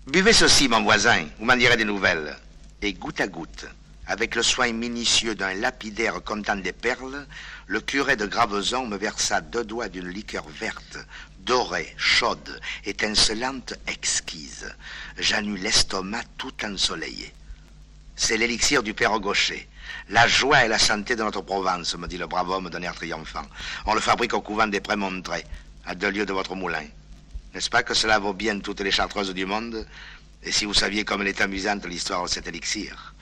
Buvez ceci, mon voisin, vous m'en direz des nouvelles. Et goutte à goutte, avec le soin minutieux d'un lapidaire comptant des perles, le curé de Graveson me versa 2 doigts d'une liqueur verte, dorée, chaude, étincelante, exquise. J'en eus l'estomac tout ensoleillé. C'est l'élixir du père Gaucher. La joie et la santé de notre Provence, me dit le brave homme d'un air triomphant. On le fabrique au couvent des Prémontrés, à 2 lieues de votre moulin. N'est-ce pas que cela vaut bien toutes les chartreuses du monde? Et si vous saviez comme elle est amusante l'histoire de cet élixir.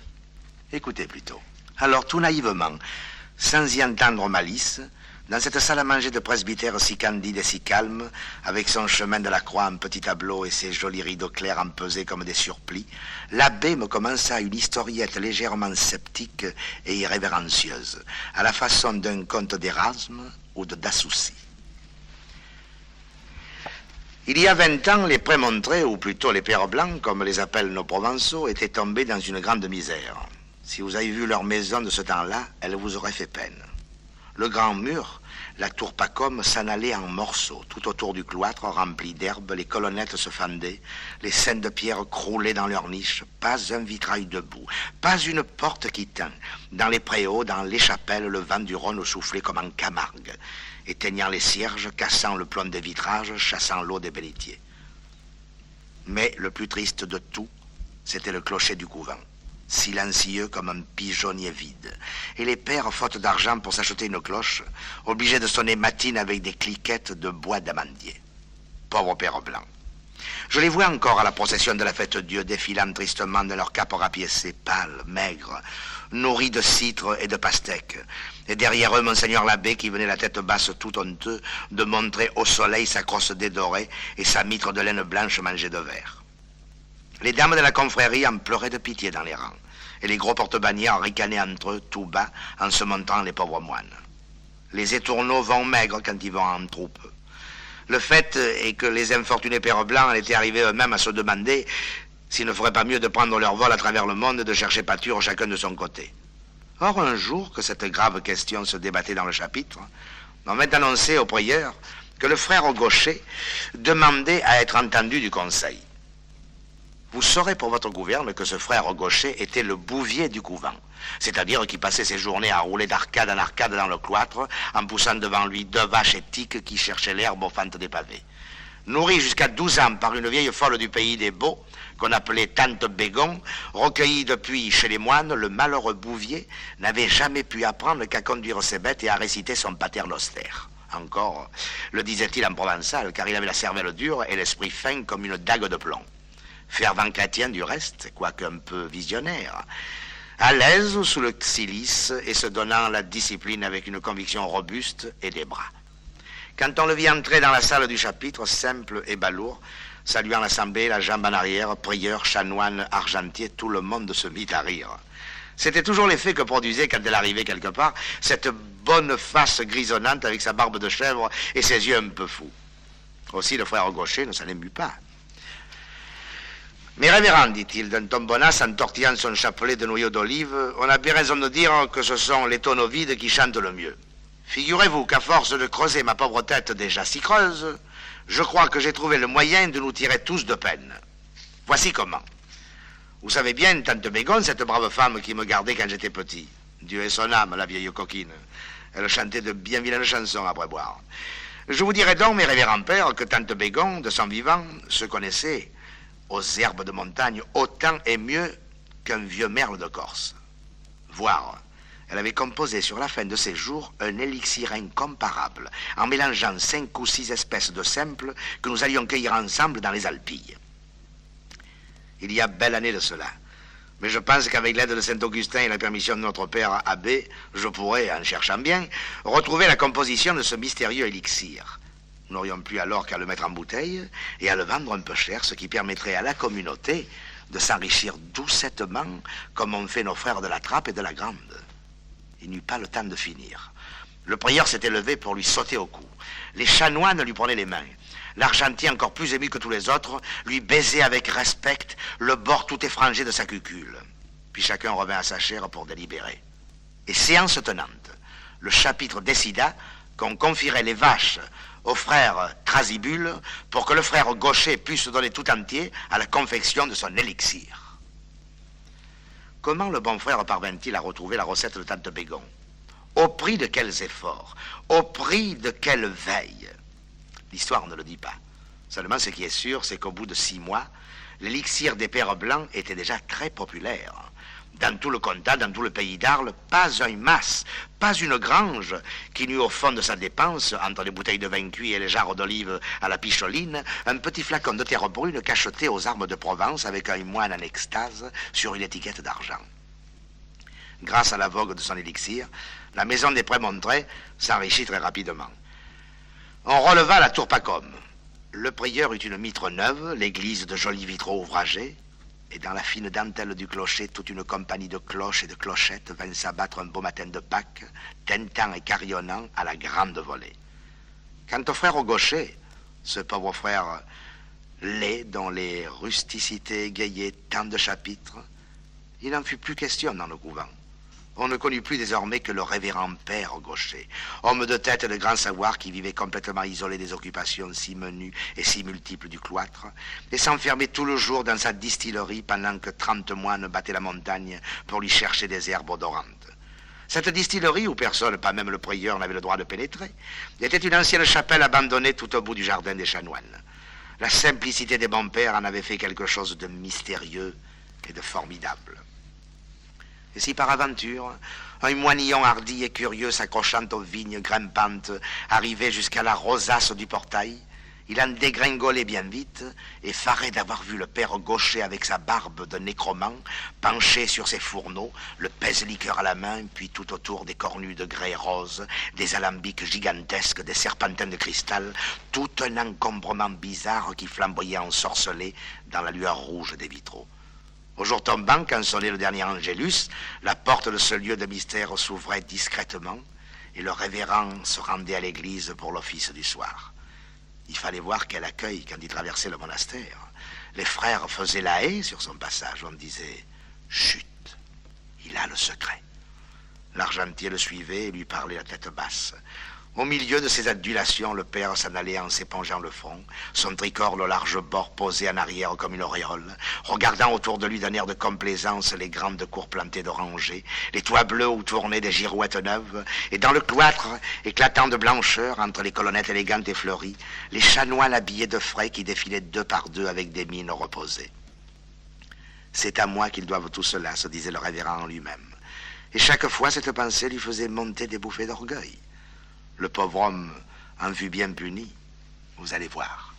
Écoutez plutôt. Alors, tout naïvement, sans y entendre malice, dans cette salle à manger de presbytère si candide et si calme, avec son chemin de la croix en petit tableau et ses jolis rideaux clairs empesés comme des surplis, l'abbé me commença une historiette légèrement sceptique et irrévérencieuse, à la façon d'un conte d'Erasme ou de Dassoucy. Il y a 20 ans, les Prémontrés, ou plutôt les Pères Blancs, comme les appellent nos Provençaux, étaient tombés dans une grande misère. Si vous avez vu leur maison de ce temps-là, elle vous aurait fait peine. Le grand mur, la tour Pacôme, s'en allait en morceaux. Tout autour du cloître, rempli d'herbe, les colonnettes se fendaient, les scènes de pierre croulaient dans leurs niches, pas un vitrail debout, pas une porte qui tint. Dans les préaux, dans les chapelles, le vent du Rhône soufflait comme en Camargue, éteignant les cierges, cassant le plomb des vitrages, chassant l'eau des bénitiers. Mais le plus triste de tout, c'était le clocher du couvent, silencieux comme un pigeonnier vide. Et les pères, faute d'argent pour s'acheter une cloche, obligés de sonner matine avec des cliquettes de bois d'amandier. Pauvres pères blancs. Je les vois encore à la procession de la Fête-Dieu, défilant tristement de leurs capes rapiécées, pâles, maigres, nourris de citres et de pastèques. Et derrière eux, Monseigneur l'abbé, qui venait la tête basse tout honteux, de montrer au soleil sa crosse dédorée et sa mitre de laine blanche mangée de verre. Les dames de la confrérie en pleuraient de pitié dans les rangs, et les gros porte-bannières ricanaient entre eux tout bas en se montrant les pauvres moines. Les étourneaux vont maigres quand ils vont en troupe. Le fait est que les infortunés pères blancs en étaient arrivés eux-mêmes à se demander s'ils ne feraient pas mieux de prendre leur vol à travers le monde et de chercher pâture chacun de son côté. Or, un jour que cette grave question se débattait dans le chapitre, on vint annoncer au prieur que le frère Gaucher demandait à être entendu du conseil. Vous saurez pour votre gouverne que ce frère Gaucher était le bouvier du couvent, c'est-à-dire qui passait ses journées à rouler d'arcade en arcade dans le cloître, en poussant devant lui 2 vaches étiques qui cherchaient l'herbe aux fentes des pavés. Nourri jusqu'à 12 ans par une vieille folle du pays des Beaux, qu'on appelait Tante Bégon, recueilli depuis chez les moines, le malheureux bouvier n'avait jamais pu apprendre qu'à conduire ses bêtes et à réciter son paternoster. Encore, le disait-il en provençal, car il avait la cervelle dure et l'esprit fin comme une dague de plomb. Fervent chrétien du reste, quoique un peu visionnaire, à l'aise sous le xylis et se donnant la discipline avec une conviction robuste et des bras. Quand on le vit entrer dans la salle du chapitre, simple et balourd, saluant l'assemblée, la jambe en arrière, prieur, chanoine, argentier, tout le monde se mit à rire. C'était toujours l'effet que produisait, quand elle arrivait quelque part, cette bonne face grisonnante avec sa barbe de chèvre et ses yeux un peu fous. Aussi, le frère Gaucher ne s'en émut pas. « Mes révérends, dit-il, d'un ton bonasse en tortillant son chapelet de noyaux d'olive, on a bien raison de dire que ce sont les tonneaux vides qui chantent le mieux. Figurez-vous qu'à force de creuser ma pauvre tête déjà si creuse, je crois que j'ai trouvé le moyen de nous tirer tous de peine. Voici comment. Vous savez bien, Tante Bégon, cette brave femme qui me gardait quand j'étais petit. Dieu ait son âme, la vieille coquine. Elle chantait de bien vilaines chansons après boire. Je vous dirai donc, mes révérends pères, que Tante Bégon, de son vivant, se connaissait aux herbes de montagne autant et mieux qu'un vieux merle de Corse. Voire, elle avait composé sur la fin de ses jours un élixir incomparable, en mélangeant 5 ou 6 espèces de simples que nous allions cueillir ensemble dans les Alpilles. Il y a belle année de cela. Mais je pense qu'avec l'aide de Saint-Augustin et la permission de notre père abbé, je pourrais, en cherchant bien, retrouver la composition de ce mystérieux élixir. Nous n'aurions plus alors qu'à le mettre en bouteille et à le vendre un peu cher, ce qui permettrait à la communauté de s'enrichir doucettement, comme ont fait nos frères de la Trappe et de la Grande. Il n'eut pas le temps de finir. Le prieur s'était levé pour lui sauter au cou. Les chanoines lui prenaient les mains. L'argentier, encore plus ému que tous les autres, lui baisait avec respect le bord tout effrangé de sa cucule. Puis chacun revint à sa chaire pour délibérer. Et séance tenante, le chapitre décida qu'on confierait les vaches au frère Thrasybule pour que le frère Gaucher puisse se donner tout entier à la confection de son élixir. Comment le bon frère parvint-il à retrouver la recette de Tante Bégon? Au prix de quels efforts? Au prix de quelle veille? L'histoire ne le dit pas. Seulement, ce qui est sûr, c'est qu'au bout de 6 mois, l'élixir des pères blancs était déjà très populaire. Dans tout le comtat, dans tout le pays d'Arles, pas un mas, pas une grange qui n'eût au fond de sa dépense, entre les bouteilles de vin cuit et les jarres d'olive à la picholine, un petit flacon de terre brune cacheté aux armes de Provence avec un moine en extase sur une étiquette d'argent. Grâce à la vogue de son élixir, la maison des Prémontrés s'enrichit très rapidement. On releva la tour Pacôme. Le prieur eut une mitre neuve, l'église de jolis vitraux ouvragés, et dans la fine dentelle du clocher, toute une compagnie de cloches et de clochettes vint s'abattre un beau matin de Pâques, tintant et carillonnant à la grande volée. Quant au frère Gaucher, ce pauvre frère laid dont les rusticités égayaient tant de chapitres, il n'en fut plus question dans le couvent. On ne connut plus désormais que le révérend père Gaucher, homme de tête et de grand savoir qui vivait complètement isolé des occupations si menues et si multiples du cloître, et s'enfermait tout le jour dans sa distillerie pendant que 30 moines battaient la montagne pour lui chercher des herbes odorantes. Cette distillerie, où personne, pas même le prieur, n'avait le droit de pénétrer, était une ancienne chapelle abandonnée tout au bout du jardin des chanoines. La simplicité des bons pères en avait fait quelque chose de mystérieux et de formidable. Et si par aventure, un moinillon hardi et curieux s'accrochant aux vignes grimpantes arrivait jusqu'à la rosace du portail, il en dégringolait bien vite, effaré d'avoir vu le père Gaucher avec sa barbe de nécromant, penché sur ses fourneaux, le pèse-liqueur à la main, puis tout autour des cornues de grès rose, des alambics gigantesques, des serpentins de cristal, tout un encombrement bizarre qui flamboyait ensorcelé dans la lueur rouge des vitraux. Au jour tombant, quand sonnait le dernier Angélus, la porte de ce lieu de mystère s'ouvrait discrètement et le révérend se rendait à l'église pour l'office du soir. Il fallait voir quel accueil quand il traversait le monastère. Les frères faisaient la haie sur son passage. On disait « Chut, il a le secret ». L'argentier le suivait et lui parlait la tête basse. Au milieu de ces adulations, le père s'en allait en s'épongeant le front, son tricorne au large bord posé en arrière comme une auréole, regardant autour de lui d'un air de complaisance les grandes cours plantées d'orangers, les toits bleus où tournaient des girouettes neuves, et dans le cloître, éclatant de blancheur entre les colonnettes élégantes et fleuries, les chanoines habillés de frais qui défilaient 2 par 2 avec des mines reposées. C'est à moi qu'ils doivent tout cela, se disait le révérend en lui-même. Et chaque fois, cette pensée lui faisait monter des bouffées d'orgueil. Le pauvre homme en fut bien puni, vous allez voir.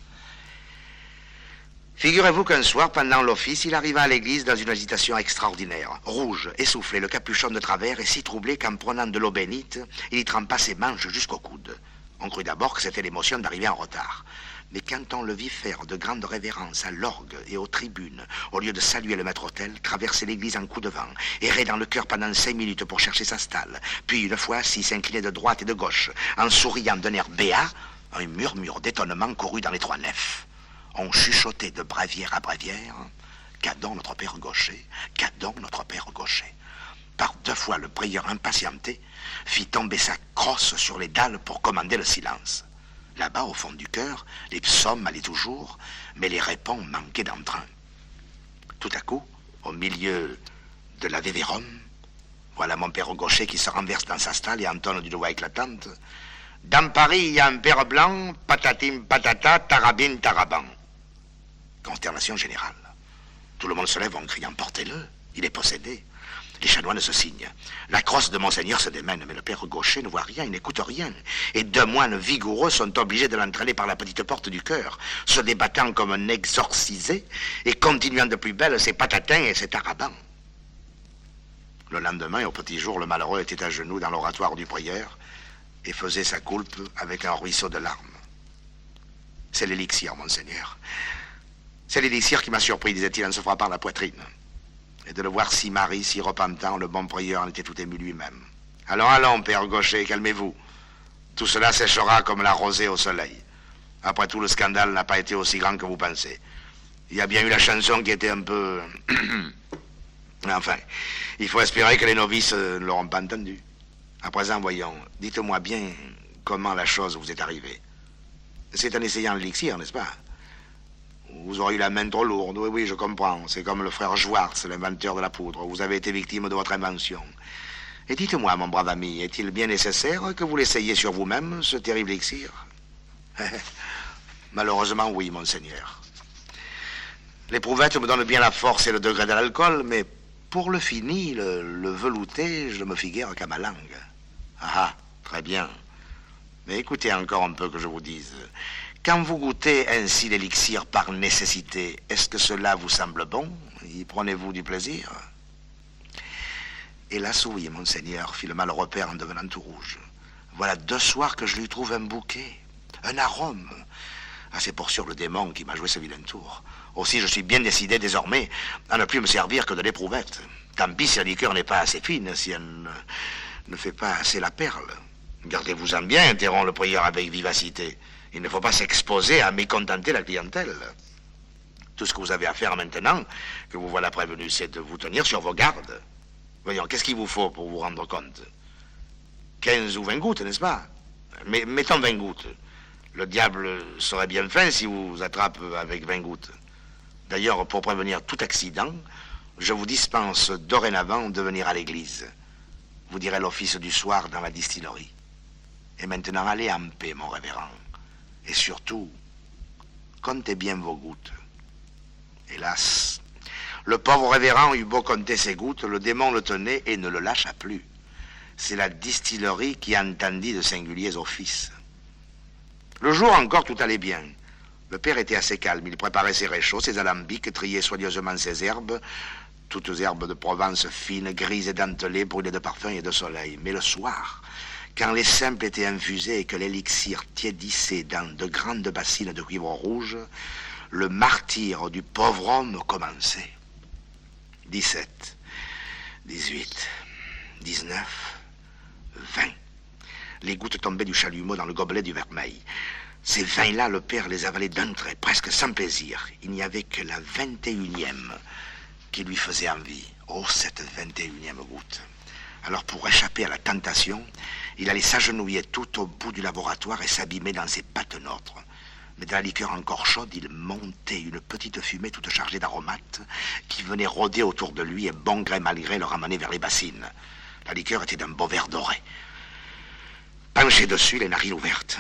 Figurez-vous qu'un soir, pendant l'office, il arriva à l'église dans une agitation extraordinaire, rouge, essoufflé, le capuchon de travers et si troublé qu'en prenant de l'eau bénite, il y trempa ses manches jusqu'au coude. On crut d'abord que c'était l'émotion d'arriver en retard. Mais quand on le vit faire de grandes révérences à l'orgue et aux tribunes, au lieu de saluer le maître-autel, traverser l'église en coup de vent, errer dans le chœur pendant 5 minutes pour chercher sa stalle, puis une fois assis s'incliner de droite et de gauche, en souriant d'un air béat, un murmure d'étonnement courut dans les 3 nefs. On chuchotait de bréviaire à bréviaire, « Qu'a donc notre père Gaucher? Qu'a donc notre père Gaucher ?» Par 2 fois, le prieur impatienté fit tomber sa crosse sur les dalles pour commander le silence. Là-bas, au fond du chœur, les psaumes allaient toujours, mais les répons manquaient d'entrain. Tout à coup, au milieu de la Vévérum, voilà mon père Gaucher qui se renverse dans sa stalle et entonne d'une voix éclatante. « Dans Paris, il y a un père blanc, patatim patata, tarabine taraban. » Consternation générale. Tout le monde se lève en criant « Portez-le, il est possédé ». Les chanoines se signent. La crosse de monseigneur se démène, mais le père Gaucher ne voit rien, il n'écoute rien. Et 2 moines vigoureux sont obligés de l'entraîner par la petite porte du chœur, se débattant comme un exorcisé et continuant de plus belle ses patatins et ses tarabans. Le lendemain, au petit jour, le malheureux était à genoux dans l'oratoire du prieur et faisait sa coulpe avec un ruisseau de larmes. C'est l'élixir, monseigneur. C'est l'élixir qui m'a surpris, disait-il en se frappant la poitrine. Et de le voir si marri, si repentant, le bon prieur en était tout ému lui-même. Allons, allons, père Gaucher, calmez-vous. Tout cela séchera comme la rosée au soleil. Après tout, le scandale n'a pas été aussi grand que vous pensez. Il y a bien eu la chanson qui était un peu... Enfin, il faut espérer que les novices ne l'auront pas entendu. À présent, voyons, dites-moi bien comment la chose vous est arrivée. C'est en essayant l'élixir, n'est-ce pas? Vous aurez eu la main trop lourde, oui, oui, je comprends. C'est comme le frère Schwartz, l'inventeur de la poudre. Vous avez été victime de votre invention. Et dites-moi, mon brave ami, est-il bien nécessaire que vous l'essayiez sur vous-même, ce terrible élixir? Malheureusement, oui, monseigneur. L'éprouvette me donne bien la force et le degré de l'alcool, mais pour le fini, le velouté, je ne me figure qu'à ma langue. Ah, très bien. Mais écoutez encore un peu que je vous dise. Quand vous goûtez ainsi l'élixir par nécessité, est-ce que cela vous semble bon? Y prenez-vous du plaisir? Hélas, oui, monseigneur, fit le malheureux père en devenant tout rouge. Voilà 2 soirs que je lui trouve un bouquet, un arôme. Ah, c'est pour sûr le démon qui m'a joué ce vilain tour. Aussi, je suis bien décidé désormais à ne plus me servir que de l'éprouvette. Tant pis si la liqueur n'est pas assez fine, si elle ne fait pas assez la perle. Gardez-vous-en bien, interrompt le prieur avec vivacité. Il ne faut pas s'exposer à mécontenter la clientèle. Tout ce que vous avez à faire maintenant, que vous voilà prévenu, c'est de vous tenir sur vos gardes. Voyons, qu'est-ce qu'il vous faut pour vous rendre compte? 15 ou 20 gouttes, n'est-ce pas? Mais mettons 20 gouttes. Le diable serait bien fin si vous attrape avec 20 gouttes. D'ailleurs, pour prévenir tout accident, je vous dispense dorénavant de venir à l'église. Vous direz l'office du soir dans la distillerie. Et maintenant, allez en paix, mon révérend. Et surtout, comptez bien vos gouttes. Hélas, le pauvre révérend eut beau compter ses gouttes, le démon le tenait et ne le lâcha plus. C'est la distillerie qui entendit de singuliers offices. Le jour encore, tout allait bien. Le père était assez calme. Il préparait ses réchauds, ses alambics, triait soigneusement ses herbes, toutes herbes de Provence fines, grises et dentelées, brûlées de parfum et de soleil. Mais le soir, quand les simples étaient infusés et que l'élixir tiédissait dans de grandes bassines de cuivre rouge, le martyre du pauvre homme commençait. 17, 18, 19, 20. Les gouttes tombaient du chalumeau dans le gobelet du vermeil. Ces 20-là, le père les avalait d'un trait, presque sans plaisir. Il n'y avait que la 21e qui lui faisait envie. Oh, cette 21e goutte. Alors, pour échapper à la tentation, il allait s'agenouiller tout au bout du laboratoire et s'abîmer dans ses pattes nôtres. Mais de la liqueur encore chaude, il montait une petite fumée toute chargée d'aromates qui venait rôder autour de lui et bon gré mal gré le ramener vers les bassines. La liqueur était d'un beau vert doré. Penché dessus, les narines ouvertes,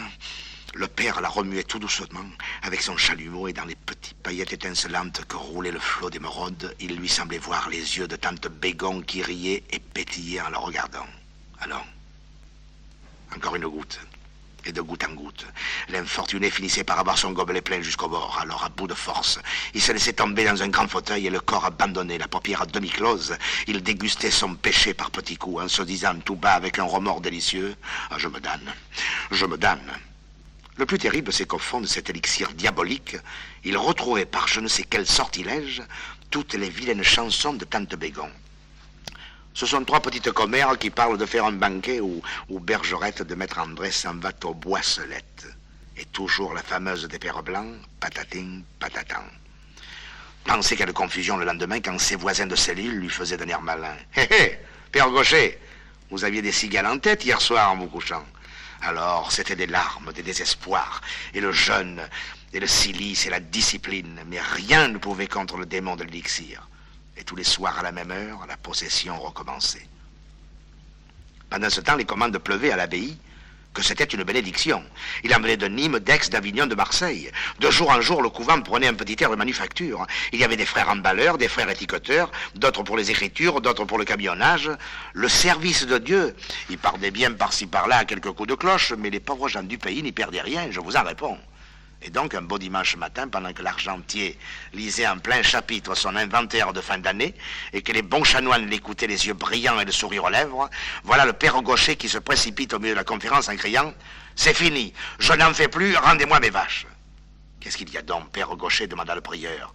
le père la remuait tout doucement avec son chalumeau et dans les petites paillettes étincelantes que roulait le flot d'émeraude, il lui semblait voir les yeux de tante Bégon qui riait et pétillait en le regardant. Alors, encore une goutte. Et de goutte en goutte, l'infortuné finissait par avoir son gobelet plein jusqu'au bord. Alors, à bout de force, il se laissait tomber dans un grand fauteuil et le corps abandonné, la paupière à demi close, il dégustait son péché par petits coups, en se disant tout bas avec un remords délicieux, « Ah, je me damne, je me damne ». Le plus terrible, c'est qu'au fond de cet élixir diabolique, il retrouvait par je ne sais quel sortilège toutes les vilaines chansons de tante Bégon. Ce sont 3 petites commères qui parlent de faire un banquet où Bergerette de Maître André s'en va au Boisselette. Et toujours la fameuse des pères blancs, patating, patatan. Pensez quelle confusion le lendemain quand ses voisins de cellule lui faisaient d'un air malin. Hé hé, père Gaucher, vous aviez des cigales en tête hier soir en vous couchant. Alors, c'était des larmes, des désespoirs, et le jeûne, et le silice, et la discipline, mais rien ne pouvait contre le démon de l'élixir. Et tous les soirs à la même heure, la possession recommençait. Pendant ce temps, les commandes pleuvaient à l'abbaye, que c'était une bénédiction. Il en venait de Nîmes, d'Aix, d'Avignon, de Marseille. De jour en jour, le couvent prenait un petit air de manufacture. Il y avait des frères emballeurs, des frères étiqueteurs, d'autres pour les écritures, d'autres pour le camionnage. Le service de Dieu, il pardait bien par-ci par-là à quelques coups de cloche, mais les pauvres gens du pays n'y perdaient rien, je vous en réponds. Et donc, un beau dimanche matin, pendant que l'argentier lisait en plein chapitre son inventaire de fin d'année, et que les bons chanoines l'écoutaient les yeux brillants et le sourire aux lèvres, voilà le père Gaucher qui se précipite au milieu de la conférence en criant « C'est fini, je n'en fais plus, rendez-moi mes vaches !» « Qu'est-ce qu'il y a donc, père Gaucher ?» demanda le prieur,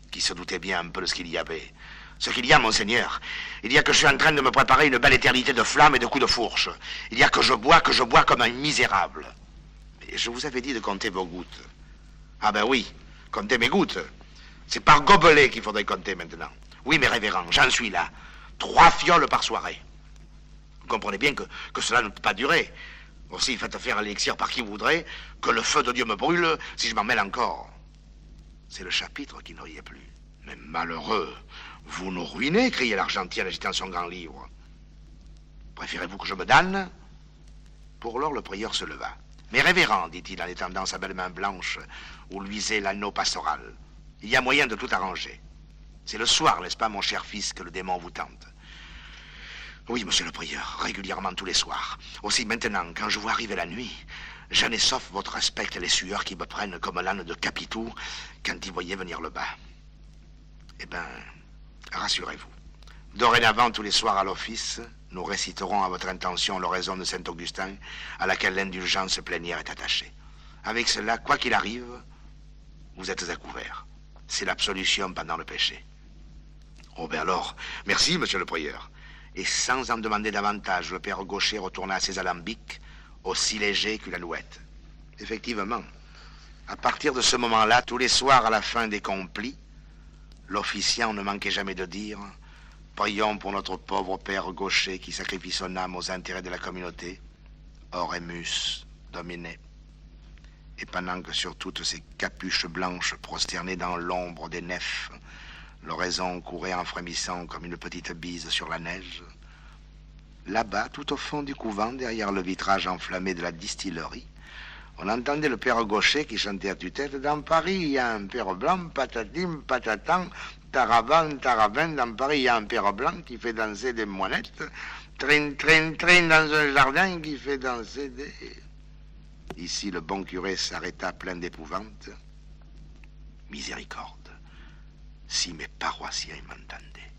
qui se doutait bien un peu de ce qu'il y avait. « Ce qu'il y a, monseigneur, il y a que je suis en train de me préparer une belle éternité de flammes et de coups de fourche. Il y a que je bois comme un misérable. » Et je vous avais dit de compter vos gouttes. Ah ben oui, comptez mes gouttes. C'est par gobelet qu'il faudrait compter maintenant. Oui, mes révérends, j'en suis là. 3 fioles par soirée. Vous comprenez bien que cela ne peut pas durer. Aussi, faites faire l'élixir par qui vous voudrez, que le feu de Dieu me brûle si je m'en mêle encore. C'est le chapitre qui ne riait plus. Mais malheureux, vous nous ruinez, criait l'Argentine en agitant son grand livre. Préférez-vous que je me damne? Pour lors, le prieur se leva. Mais révérend, dit-il en étendant sa belle main blanche où luisait l'anneau pastoral, il y a moyen de tout arranger. C'est le soir, n'est-ce pas, mon cher fils, que le démon vous tente? Oui, monsieur le prieur, régulièrement tous les soirs. Aussi maintenant, quand je vois arriver la nuit, je n'ai sauf votre respect les sueurs qui me prennent comme l'âne de Capitou quand ils voyaient venir le bas. Eh bien, rassurez-vous. Dorénavant, tous les soirs à l'office, nous réciterons à votre intention l'oraison de Saint-Augustin, à laquelle l'indulgence plénière est attachée. Avec cela, quoi qu'il arrive, vous êtes à couvert. C'est l'absolution pendant le péché. Oh, ben alors, merci, monsieur le prieur. Et sans en demander davantage, le père Gaucher retourna à ses alambics, aussi léger qu'une alouette. Effectivement, à partir de ce moment-là, tous les soirs à la fin des complis, l'officiant ne manquait jamais de dire « Prions pour notre pauvre père Gaucher qui sacrifie son âme aux intérêts de la communauté, Oremus Domine ». Et pendant que sur toutes ces capuches blanches prosternées dans l'ombre des nefs, l'oraison courait en frémissant comme une petite bise sur la neige, là-bas, tout au fond du couvent, derrière le vitrage enflammé de la distillerie, on entendait le père Gaucher qui chantait à tue-tête « Dans Paris, il y a un père blanc, patatim, patatan, taravan, taravin. Dans Paris, il y a un père blanc qui fait danser des moinettes, trin, trin, trin dans un jardin qui fait danser des... » Ici, le bon curé s'arrêta plein d'épouvante. Miséricorde, si mes paroissiens m'entendaient.